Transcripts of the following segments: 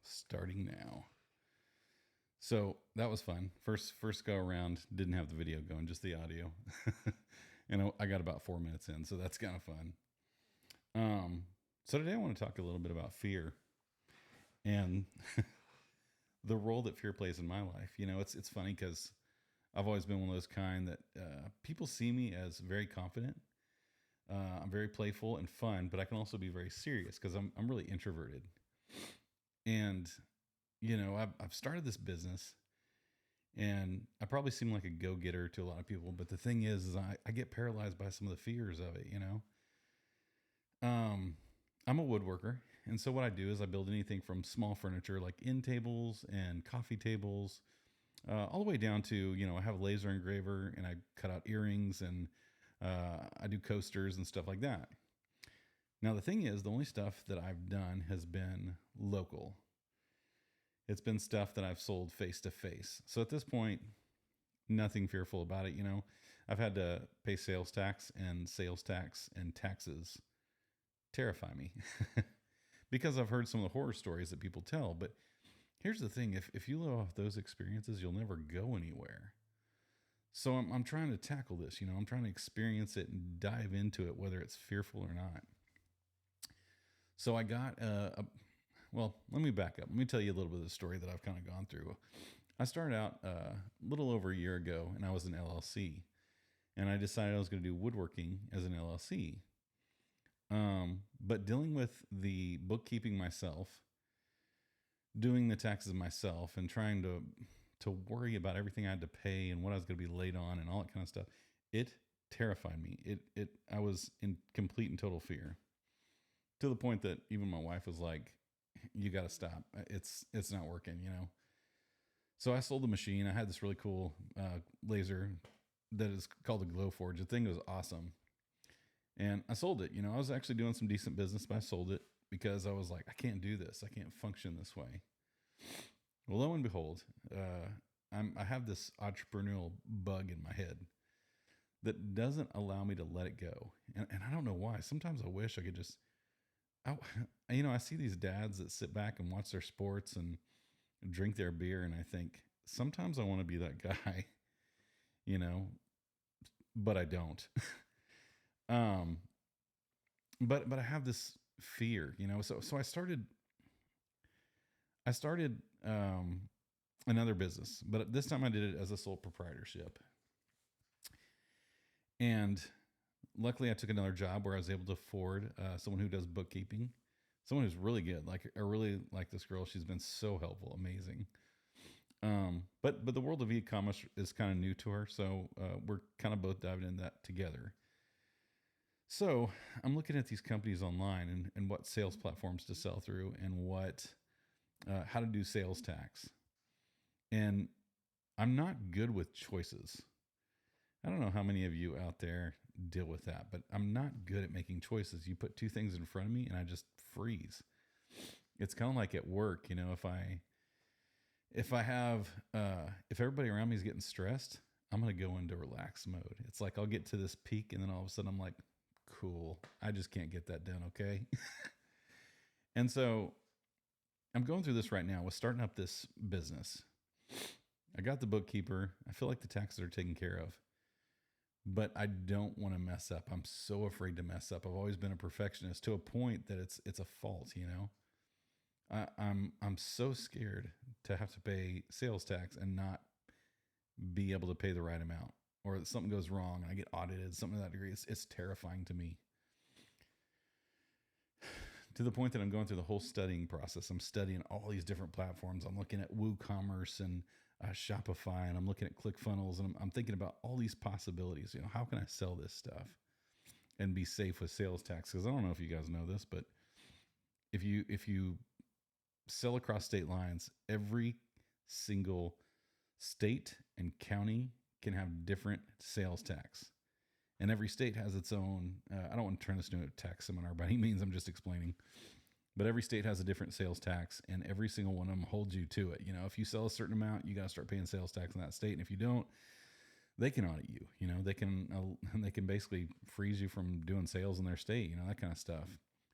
Starting now. So that was fun. First go around, didn't have the video going, just the audio, and I got about 4 minutes in, so that's kind of fun. Um, so today I want to talk a little bit about fear and the role that fear plays in my life. It's funny because I've always been one of those kind that people see me as very confident. I'm very playful and fun, but I can also be very serious because I'm really introverted. And I've started this business, and I probably seem like a go getter to a lot of people. But the thing is I get paralyzed by some of the fears of it. I'm a woodworker, and so what I do is I build anything from small furniture like end tables and coffee tables, all the way down to I have a laser engraver and I cut out earrings and I do coasters and stuff like that. Now the thing is, the only stuff that I've done has been local. It's been stuff that I've sold face to face. So at this point, nothing fearful about it. I've had to pay sales tax and taxes terrify me because I've heard some of the horror stories that people tell. But here's the thing: if you live off those experiences, you'll never go anywhere. So I'm trying to tackle this. I'm trying to experience it and dive into it, whether it's fearful or not. So I got well, let me back up. Let me tell you a little bit of the story that I've kind of gone through. I started out a little over a year ago, and I was an LLC, and I decided I was going to do woodworking as an LLC. But dealing with the bookkeeping myself, doing the taxes myself, and trying to worry about everything I had to pay and what I was going to be late on and all that kind of stuff, it terrified me. I was in complete and total fear, to the point that even my wife was like, "You got to stop. It's not working." So I sold the machine. I had this really cool laser that is called a Glow Forge. The thing was awesome. And I sold it. I was actually doing some decent business, but I sold it because I was like, I can't do this. I can't function this way. Well, lo and behold, I have this entrepreneurial bug in my head that doesn't allow me to let it go. And I don't know why. Sometimes I wish I could just, I, I see these dads that sit back and watch their sports and drink their beer. And I think sometimes I want to be that guy, you know, but I don't. um, but I have this fear, so I started another business, but this time I did it as a sole proprietorship. And luckily I took another job where I was able to afford someone who does bookkeeping, someone who's really good. Like, I really like this girl. She's been so helpful, amazing. But the world of e-commerce is kind of new to her, so we're kind of both diving in that together. So I'm looking at these companies online and what sales platforms to sell through and how to do sales tax. And I'm not good with choices. I don't know how many of you out there deal with that, but I'm not good at making choices. You put two things in front of me and I just freeze. It's kind of like at work, if everybody around me is getting stressed, I'm going to go into relax mode. It's like I'll get to this peak and then all of a sudden I'm like, cool, I just can't get that done. Okay. And so I'm going through this right now with starting up this business. I got the bookkeeper. I feel like the taxes are taken care of, but I don't want to mess up. I'm so afraid to mess up. I've always been a perfectionist to a point that it's a fault, I'm so scared to have to pay sales tax and not be able to pay the right amount, or that something goes wrong and I get audited, something to that degree. It's terrifying to me, to the point that I'm going through the whole studying process. I'm studying all these different platforms. I'm looking at WooCommerce and Shopify, and I'm looking at ClickFunnels, and I'm thinking about all these possibilities. How can I sell this stuff and be safe with sales tax? Because I don't know if you guys know this, but if you sell across state lines, every single state and county can have different sales tax. And every state has its own, I don't want to turn this into a tax seminar by any means, I'm just explaining. But every state has a different sales tax, and every single one of them holds you to it. If you sell a certain amount, you got to start paying sales tax in that state. And if you don't, they can audit you. They can basically freeze you from doing sales in their state, that kind of stuff.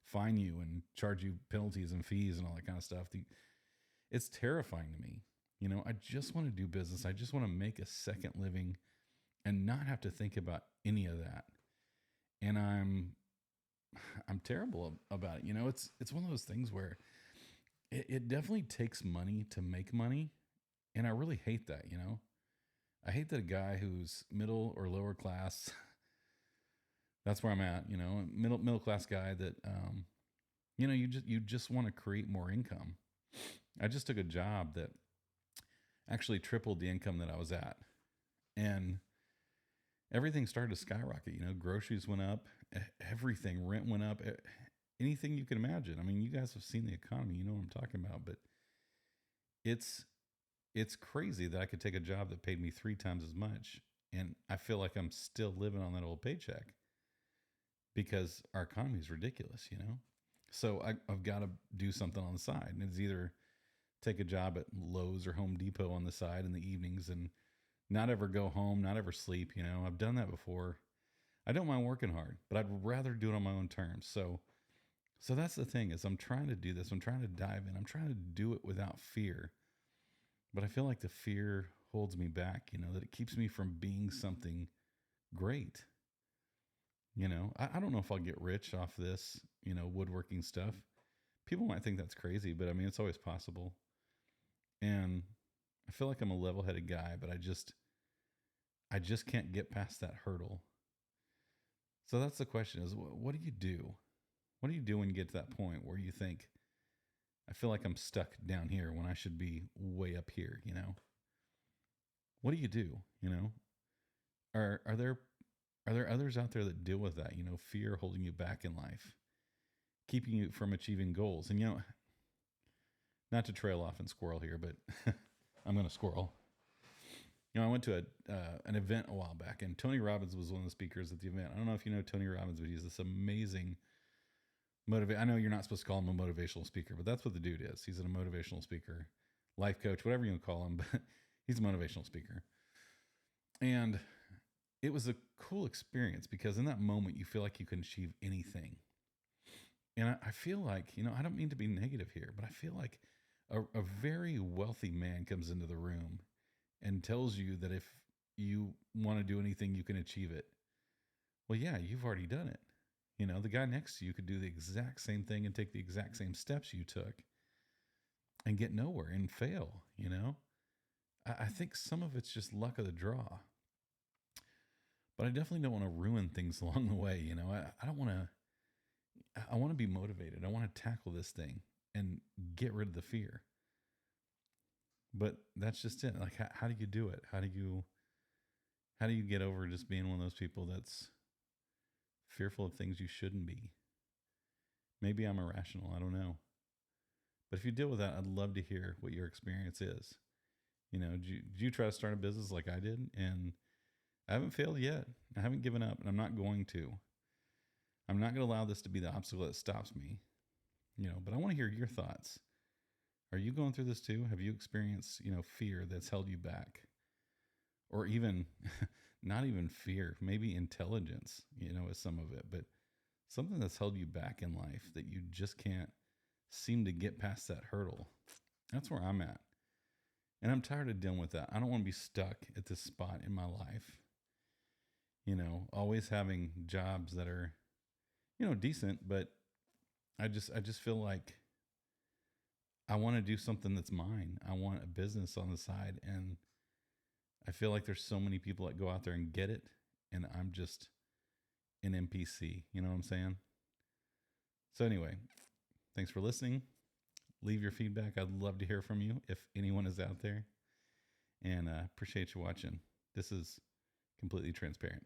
Fine you and charge you penalties and fees and all that kind of stuff. it's terrifying to me. I just want to do business. I just want to make a second living and not have to think about any of that. And I'm terrible about it. It's one of those things where it definitely takes money to make money. And I really hate that. I hate that a guy who's middle or lower class, that's where I'm at, middle class guy that, you just want to create more income. I just took a job that actually tripled the income that I was at. And everything started to skyrocket. Groceries went up, everything, rent went up, anything you can imagine. I mean, you guys have seen the economy, you know what I'm talking about, but it's crazy that I could take a job that paid me 3 times as much. And I feel like I'm still living on that old paycheck because our economy is ridiculous. So I've got to do something on the side. And it's either take a job at Lowe's or Home Depot on the side in the evenings and not ever go home, not ever sleep. I've done that before. I don't mind working hard, but I'd rather do it on my own terms. So that's the thing is I'm trying to do this. I'm trying to dive in. I'm trying to do it without fear. But I feel like the fear holds me back, that it keeps me from being something great. I don't know if I'll get rich off this, woodworking stuff. People might think that's crazy, but I mean, it's always possible. And I feel like I'm a level-headed guy, but I just can't get past that hurdle. So that's the question is, what do you do? What do you do when you get to that point where you think, I feel like I'm stuck down here when I should be way up here, What do you do, Are there others out there that deal with that, fear holding you back in life, keeping you from achieving goals? And not to trail off and squirrel here, but I'm going to squirrel. I went to an event a while back, and Tony Robbins was one of the speakers at the event. I don't know if you know Tony Robbins, but he's this amazing I know you're not supposed to call him a motivational speaker, but that's what the dude is. He's a motivational speaker, life coach, whatever you want to call him, but he's a motivational speaker. And it was a cool experience because in that moment, you feel like you can achieve anything. And I feel like, I don't mean to be negative here, but I feel like a very wealthy man comes into the room and tells you that if you want to do anything, you can achieve it. Well, yeah, you've already done it. The guy next to you could do the exact same thing and take the exact same steps you took and get nowhere and fail, I think some of it's just luck of the draw. But I definitely don't want to ruin things along the way, I don't want to, I want to be motivated. I want to tackle this thing and get rid of the fear. But that's just it. Like, how do you do it? How do you get over just being one of those people that's fearful of things you shouldn't be? Maybe I'm irrational. I don't know. But if you deal with that, I'd love to hear what your experience is. Did you try to start a business like I did? And I haven't failed yet. I haven't given up, and I'm not going to. I'm not going to allow this to be the obstacle that stops me. But I want to hear your thoughts. Are you going through this too? Have you experienced, fear that's held you back? Or even, not even fear, maybe intelligence, is some of it, but something that's held you back in life that you just can't seem to get past that hurdle. That's where I'm at. And I'm tired of dealing with that. I don't want to be stuck at this spot in my life. Always having jobs that are, decent, but I just feel like I want to do something that's mine. I want a business on the side, and I feel like there's so many people that go out there and get it, and I'm just an NPC. You know what I'm saying? So anyway, thanks for listening. Leave your feedback. I'd love to hear from you if anyone is out there, and appreciate you watching. This is completely transparent.